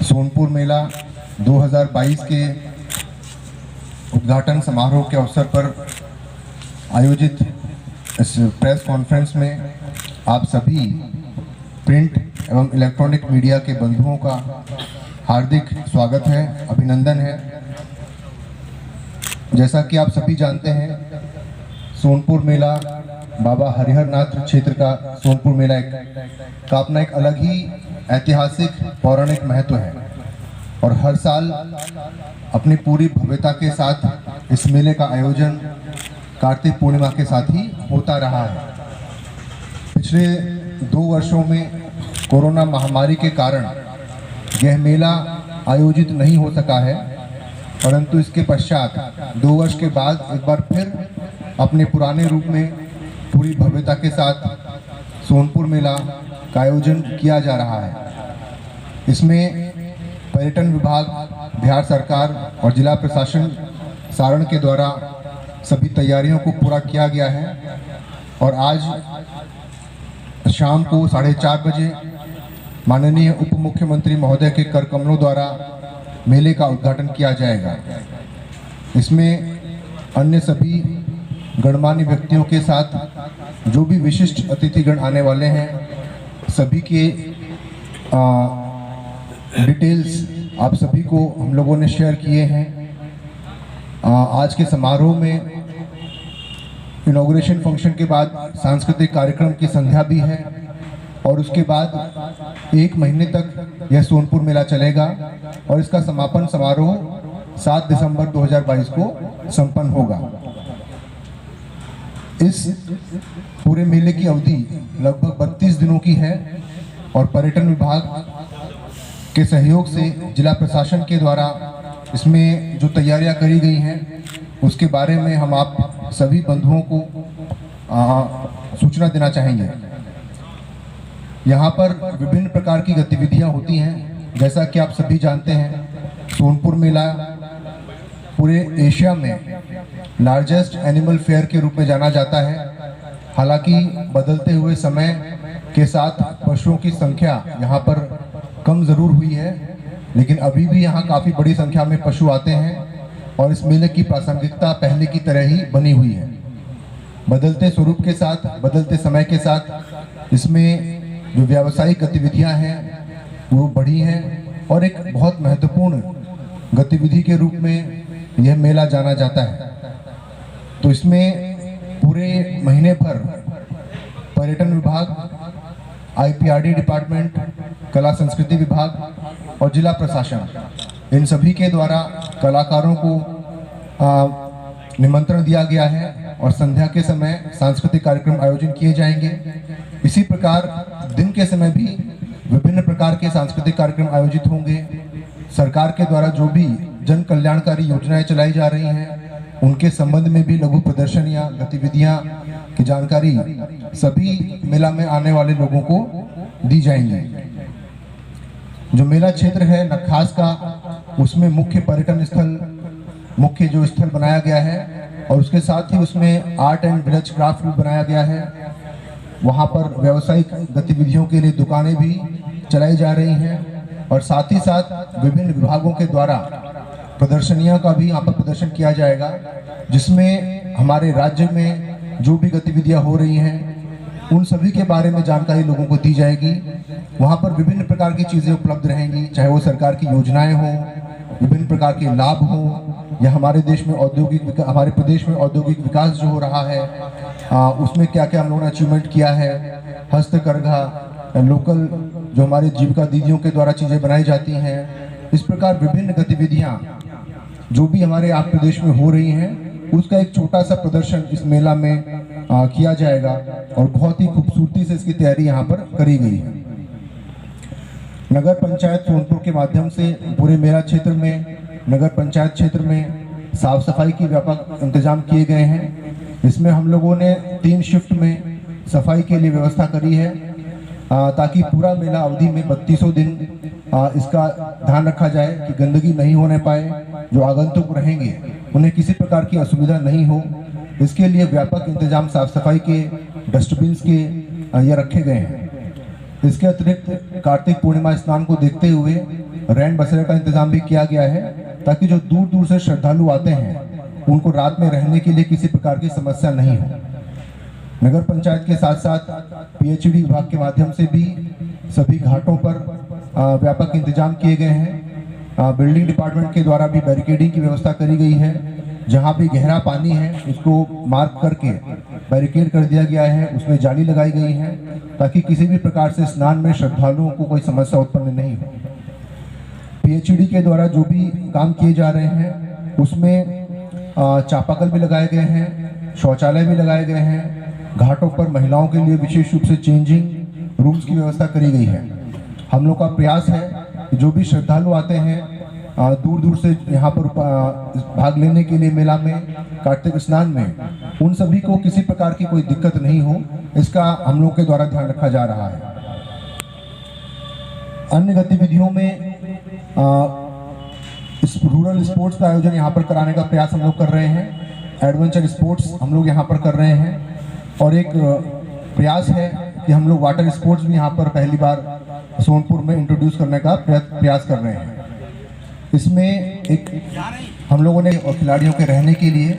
सोनपुर मेला 2022 के उद्घाटन समारोह के अवसर पर आयोजित इस प्रेस कॉन्फ्रेंस में आप सभी प्रिंट एवं इलेक्ट्रॉनिक मीडिया के बंधुओं का हार्दिक स्वागत है, अभिनंदन है। जैसा कि आप सभी जानते हैं, सोनपुर मेला बाबा हरिहर नाथ क्षेत्र का सोनपुर मेला का अपना एक अलग ही ऐतिहासिक पौराणिक महत्व है और हर साल अपनी पूरी भव्यता के साथ इस मेले का आयोजन कार्तिक पूर्णिमा के साथ ही होता रहा है। पिछले 2 वर्षों में कोरोना महामारी के कारण यह मेला आयोजित नहीं हो सका है, परंतु इसके पश्चात 2 वर्ष के बाद एक बार फिर अपने पुराने रूप में पूरी भव्यता के साथ सोनपुर मेला का आयोजन किया जा रहा है। इसमें पर्यटन विभाग, बिहार सरकार और जिला प्रशासन सारण के द्वारा सभी तैयारियों को पूरा किया गया है और आज शाम को 4:30 बजे माननीय उप मुख्यमंत्री महोदय के कर कमलों द्वारा मेले का उद्घाटन किया जाएगा। इसमें अन्य सभी गणमान्य व्यक्तियों के साथ जो भी विशिष्ट अतिथिगण आने वाले हैं, सभी के डिटेल्स आप सभी को हम लोगों ने शेयर किए हैं। आज के समारोह में इनॉग्रेशन फंक्शन के बाद सांस्कृतिक कार्यक्रम की संध्या भी है और उसके बाद 1 महीने तक यह सोनपुर मेला चलेगा और इसका समापन समारोह 7 दिसंबर 2022 को संपन्न होगा। इस पूरे मेले की अवधि लगभग 32 दिनों की है और पर्यटन विभाग के सहयोग से जिला प्रशासन के द्वारा इसमें जो तैयारियां करी गई हैं उसके बारे में हम आप सभी बंधुओं को सूचना देना चाहेंगे। यहाँ पर विभिन्न प्रकार की गतिविधियां होती हैं। जैसा कि आप सभी जानते हैं, सोनपुर मेला पूरे एशिया में लार्जेस्ट एनिमल फेयर के रूप में जाना जाता है। हालांकि बदलते हुए समय के साथ पशुओं की संख्या यहाँ पर कम ज़रूर हुई है, लेकिन अभी भी यहाँ काफ़ी बड़ी संख्या में पशु आते हैं और इस मेले की प्रासंगिकता पहले की तरह ही बनी हुई है। बदलते स्वरूप के साथ, बदलते समय के साथ इसमें जो व्यावसायिक गतिविधियाँ हैं वो बढ़ी हैं और एक बहुत महत्वपूर्ण गतिविधि के रूप में यह मेला जाना जाता है। तो इसमें पूरे महीने भर पर्यटन विभाग, IPRD डिपार्टमेंट, कला संस्कृति विभाग और जिला प्रशासन, इन सभी के द्वारा कलाकारों को निमंत्रण दिया गया है और संध्या के समय सांस्कृतिक कार्यक्रम आयोजन किए जाएंगे। इसी प्रकार दिन के समय भी विभिन्न प्रकार के सांस्कृतिक कार्यक्रम आयोजित होंगे। सरकार के द्वारा जो भी जन कल्याणकारी योजनाएं चलाई जा रही हैं उनके संबंध में भी लघु प्रदर्शन या गतिविधियां की जानकारी सभी मेला में आने वाले लोगों को दी जाएंगी। जो मेला क्षेत्र है नखास का, उसमें मुख्य पर्यटन स्थल, मुख्य जो स्थल बनाया गया है और उसके साथ ही उसमें आर्ट एंड विलेज क्राफ्ट भी बनाया गया है। वहाँ पर व्यावसायिक गतिविधियों के लिए दुकानें भी चलाई जा रही हैं और साथ ही साथ विभिन्न विभागों के द्वारा प्रदर्शनियां का भी यहाँ पर प्रदर्शन किया जाएगा, जिसमें हमारे राज्य में जो भी गतिविधियां हो रही हैं उन सभी के बारे में जानकारी लोगों को दी जाएगी। वहाँ पर विभिन्न प्रकार की चीज़ें उपलब्ध रहेंगी, चाहे वो सरकार की योजनाएं हों, विभिन्न प्रकार के लाभ हों या हमारे देश में हमारे प्रदेश में औद्योगिक विकास जो हो रहा है उसमें क्या क्या हम लोगों ने अचीवमेंट किया है, हस्तकरघा, लोकल जो हमारे जीविका दीदियों के द्वारा चीज़ें बनाई जाती हैं, इस प्रकार विभिन्न गतिविधियाँ जो भी हमारे आप प्रदेश में हो रही हैं उसका एक छोटा सा प्रदर्शन इस मेला में किया जाएगा और बहुत ही खूबसूरती से इसकी तैयारी यहाँ पर करी गई है। नगर पंचायत सोनपुर के माध्यम से पूरे मेला क्षेत्र में, नगर पंचायत क्षेत्र में साफ सफाई की व्यापक इंतजाम किए गए हैं। इसमें हम लोगों ने 3 शिफ्ट में सफाई के लिए व्यवस्था करी है ताकि पूरा मेला अवधि में 3200 दिन इसका ध्यान रखा जाए कि गंदगी नहीं होने पाए, जो आगंतुक रहेंगे उन्हें किसी प्रकार की असुविधा नहीं हो। इसके लिए व्यापक इंतजाम साफ सफाई के, डस्टबिन के ये रखे गए हैं। इसके अतिरिक्त कार्तिक पूर्णिमा स्नान को देखते हुए रैन बसेरा का इंतजाम भी किया गया है, ताकि जो दूर दूर से श्रद्धालु आते हैं उनको रात में रहने के लिए किसी प्रकार की समस्या नहीं हो। नगर पंचायत के साथ साथ पीएचईडी विभाग के माध्यम से भी सभी घाटों पर व्यापक इंतजाम किए गए हैं। बिल्डिंग डिपार्टमेंट के द्वारा भी बैरिकेडिंग की व्यवस्था करी गई है। जहां भी गहरा पानी है उसको मार्क करके बैरिकेड कर दिया गया है, उसमें जाली लगाई गई है, ताकि किसी भी प्रकार से स्नान में श्रद्धालुओं को कोई समस्या उत्पन्न नहीं हो। पीएचईडी के द्वारा जो भी काम किए जा रहे हैं उसमें चापाकल भी लगाए गए हैं, शौचालय भी लगाए गए हैं। घाटों पर महिलाओं के लिए विशेष रूप से चेंजिंग रूम्स की व्यवस्था करी गई है। हम लोग का प्रयास है कि जो भी श्रद्धालु आते हैं दूर दूर से यहाँ पर भाग लेने के लिए मेला में, कार्तिक स्नान में, उन सभी को किसी प्रकार की कोई दिक्कत नहीं हो, इसका हम लोग के द्वारा ध्यान रखा जा रहा है। अन्य गतिविधियों में इस रूरल स्पोर्ट्स का आयोजन यहाँ पर कराने का प्रयास हम लोग कर रहे हैं। एडवेंचर स्पोर्ट्स हम लोग यहाँ पर कर रहे हैं, और एक प्रयास है कि हम लोग वाटर स्पोर्ट्स भी यहाँ पर पहली बार सोनपुर में इंट्रोड्यूस करने का प्रयास कर रहे हैं। इसमें एक हम लोगों ने और खिलाड़ियों के रहने के लिए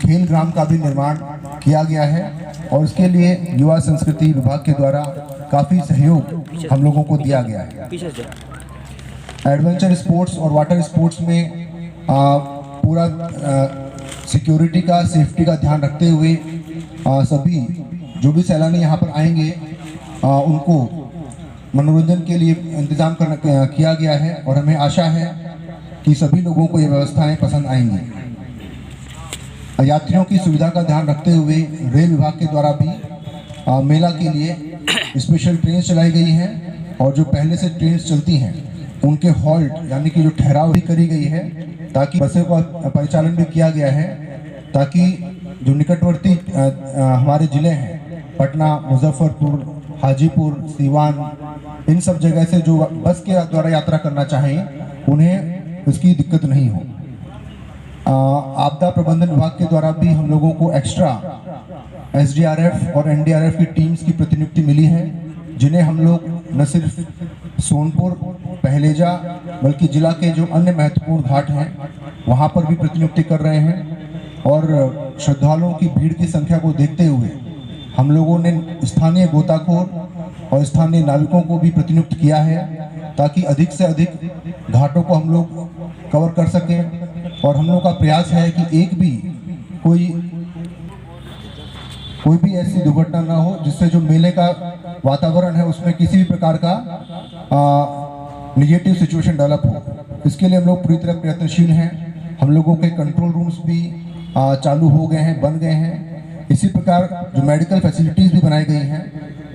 खेल ग्राम का भी निर्माण किया गया है, और इसके लिए युवा संस्कृति विभाग के द्वारा काफ़ी सहयोग हम लोगों को दिया गया है। एडवेंचर स्पोर्ट्स और वाटर स्पोर्ट्स में पूरा सिक्योरिटी का, सेफ्टी का ध्यान रखते हुए सभी जो भी सैलानी यहाँ पर आएंगे उनको मनोरंजन के लिए इंतजाम किया गया है, और हमें आशा है कि सभी लोगों को ये व्यवस्थाएं पसंद आएंगी। यात्रियों की सुविधा का ध्यान रखते हुए रेल विभाग के द्वारा भी मेला के लिए स्पेशल ट्रेन चलाई गई हैं, और जो पहले से ट्रेन चलती हैं उनके हॉल्ट यानी कि जो ठहराव भी करी गई है, ताकि बसों का परिचालन भी किया गया है, ताकि जो निकटवर्ती हमारे ज़िले हैं पटना, मुजफ्फरपुर, हाजीपुर, सीवान, इन सब जगह से जो बस के द्वारा यात्रा करना चाहें उन्हें उसकी दिक्कत नहीं हो। आपदा प्रबंधन विभाग के द्वारा भी हम लोगों को एक्स्ट्रा एसडीआरएफ और एनडीआरएफ की टीम्स की प्रतिनियुक्ति मिली है, जिन्हें हम लोग न सिर्फ सोनपुर, पहलेजा, बल्कि जिला के जो अन्य महत्वपूर्ण घाट हैं वहां पर भी प्रतिनियुक्ति कर रहे हैं। और श्रद्धालुओं की भीड़ की संख्या को देखते हुए हम लोगों ने स्थानीय गोताखोर और स्थानीय नाविकों को भी प्रतिनियुक्त किया है, ताकि अधिक से अधिक घाटों को हम लोग कवर कर सकें। और हम लोग का प्रयास है कि एक भी कोई भी ऐसी दुर्घटना ना हो जिससे जो मेले का वातावरण है उसमें किसी भी प्रकार का निगेटिव सिचुएशन डेवलप हो। इसके लिए हम लोग पूरी तरह प्रयत्नशील हैं। हम लोगों के कंट्रोल रूम्स भी चालू हो गए हैं, बन गए हैं। इसी प्रकार जो मेडिकल फैसिलिटीज़ भी बनाई गई हैं,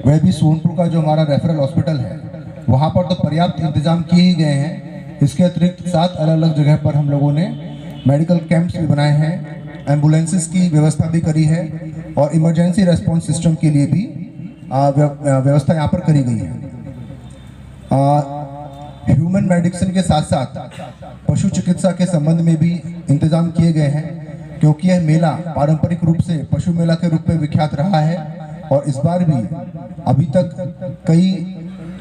वह भी सोनपुर का जो हमारा रेफरल हॉस्पिटल है वहाँ पर तो पर्याप्त इंतजाम किए ही गए हैं। इसके अतिरिक्त 7 अलग अलग जगह पर हम लोगों ने मेडिकल कैंप्स भी बनाए हैं, एम्बुलेंसेस की व्यवस्था भी करी है, और इमरजेंसी रेस्पॉन्स सिस्टम के लिए भी व्यवस्था यहाँ पर करी गई है। ह्यूमन मेडिसिन के साथ साथ पशु चिकित्सा के संबंध में भी इंतजाम किए गए हैं, क्योंकि यह मेला पारंपरिक रूप से पशु मेला के रूप में विख्यात रहा है, और इस बार भी अभी तक कई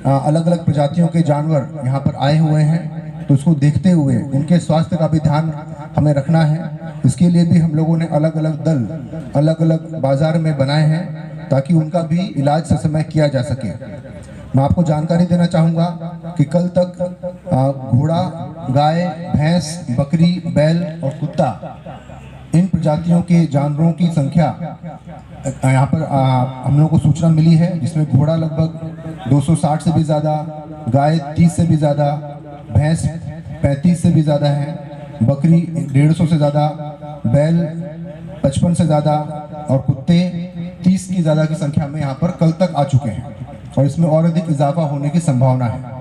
अलग अलग प्रजातियों के जानवर यहाँ पर आए हुए हैं, तो उसको देखते हुए उनके स्वास्थ्य का भी ध्यान हमें रखना है। इसके लिए भी हम लोगों ने अलग अलग दल अलग अलग बाजार में बनाए हैं, ताकि उनका भी इलाज समय किया जा सके। मैं आपको जानकारी देना चाहूँगा कि कल तक घोड़ा, गाय, भैंस, बकरी, बैल और कुत्ता, इन प्रजातियों के जानवरों की संख्या यहाँ पर हम लोगों को सूचना मिली है, जिसमें घोड़ा लगभग 260 से भी ज़्यादा, गाय 30 से भी ज़्यादा, भैंस 35 से भी ज़्यादा है, बकरी 150 से ज़्यादा, बैल 55 से ज़्यादा और कुत्ते 30 की ज़्यादा की संख्या में यहाँ पर कल तक आ चुके हैं, और इसमें और अधिक इजाफा होने की संभावना है।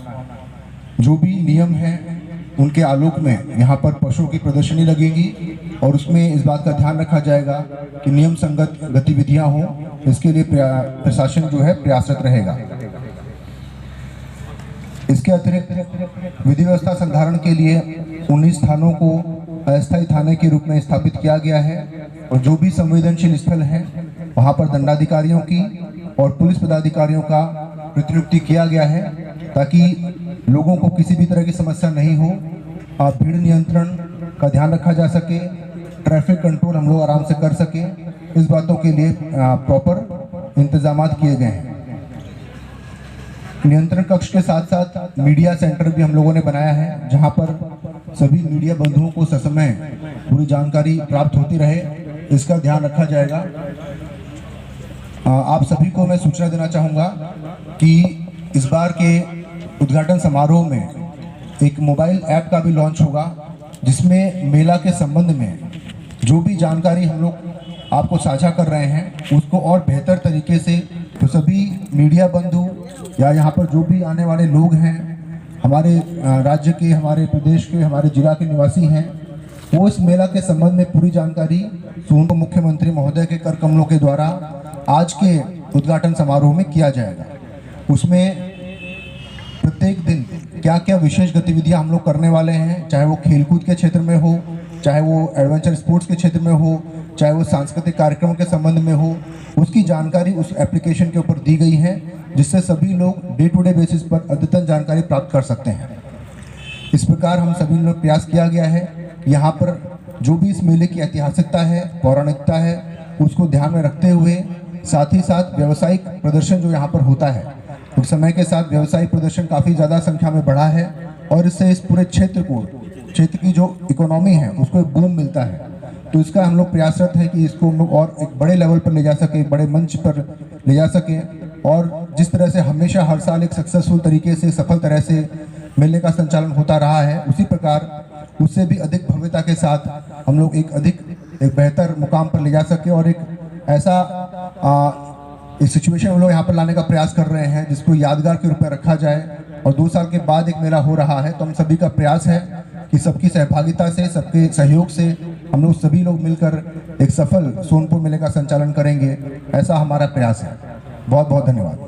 जो भी नियम हैं उनके आलोक में यहाँ पर पशुओं की प्रदर्शनी लगेगी, और उसमें इस बात का ध्यान रखा जाएगा कि नियम संगत गतिविधियाँ हों। इसके लिए प्रशासन जो है प्रयासरत रहेगा। इसके अतिरिक्त विधि व्यवस्था संधारण के लिए 19 थानों को अस्थायी थाने के रूप में स्थापित किया गया है, और जो भी संवेदनशील स्थल है वहाँ पर दंडाधिकारियों की और पुलिस पदाधिकारियों का प्रतिनियुक्ति किया गया है, ताकि लोगों को किसी भी तरह की समस्या नहीं हो, भीड़ नियंत्रण का ध्यान रखा जा सके, ट्रैफिक कंट्रोल हम लोग आराम से कर सके, इस बातों के लिए प्रॉपर इंतजाम किए गए हैं। नियंत्रण कक्ष के साथ साथ मीडिया सेंटर भी हम लोगों ने बनाया है, जहां पर सभी मीडिया बंधुओं को ससमय पूरी जानकारी प्राप्त होती रहे, इसका ध्यान रखा जाएगा। आप सभी को मैं सूचना देना चाहूँगा कि इस बार के उद्घाटन समारोह में एक मोबाइल ऐप का भी लॉन्च होगा, जिसमें मेला के संबंध में जो भी जानकारी हम लोग आपको साझा कर रहे हैं उसको और बेहतर तरीके से तो सभी मीडिया बंधु या यहाँ पर जो भी आने वाले लोग हैं, हमारे राज्य के, हमारे प्रदेश के, हमारे जिला के निवासी हैं, वो इस मेला के संबंध में पूरी जानकारी सोनपुर मुख्यमंत्री महोदय के कर कमलों के द्वारा आज के उद्घाटन समारोह में किया जाएगा। उसमें प्रत्येक दिन क्या क्या विशेष गतिविधियां हम लोग करने वाले हैं, चाहे वो खेलकूद के क्षेत्र में हो, चाहे वो एडवेंचर स्पोर्ट्स के क्षेत्र में हो, चाहे वो सांस्कृतिक कार्यक्रमों के संबंध में हो, उसकी जानकारी उस एप्लीकेशन के ऊपर दी गई है, जिससे सभी लोग डे टू डे बेसिस पर अद्यतन जानकारी प्राप्त कर सकते हैं। इस प्रकार हम सभी लोग प्रयास किया गया है, यहाँ पर जो भी इस मेले की ऐतिहासिकता है, पौराणिकता है, उसको ध्यान में रखते हुए साथ ही साथ व्यावसायिक प्रदर्शन जो यहाँ पर होता है, उस समय के साथ व्यावसायिक प्रदर्शन काफ़ी ज़्यादा संख्या में बढ़ा है और इससे इस पूरे क्षेत्र की जो इकोनॉमी है उसको एक बूम मिलता है। तो इसका हम लोग प्रयासरत है कि इसको हम लोग और एक बड़े लेवल पर ले जा सके, बड़े मंच पर ले जा सके, और जिस तरह से हमेशा हर साल एक सक्सेसफुल तरीके से, सफल तरह से मेले का संचालन होता रहा है, उसी प्रकार उससे भी अधिक भव्यता के साथ हम लोग एक बेहतर मुकाम पर ले जा सके और एक ऐसा इस सिचुएशन हम लोग यहाँ पर लाने का प्रयास कर रहे हैं जिसको यादगार के रूप में रखा जाए। और 2 साल के बाद एक मेला हो रहा है, तो हम सभी का प्रयास है कि सबकी सहभागिता से, सबके सहयोग से हम लोग सभी लोग मिलकर एक सफल सोनपुर मेले का संचालन करेंगे, ऐसा हमारा प्रयास है। बहुत बहुत धन्यवाद।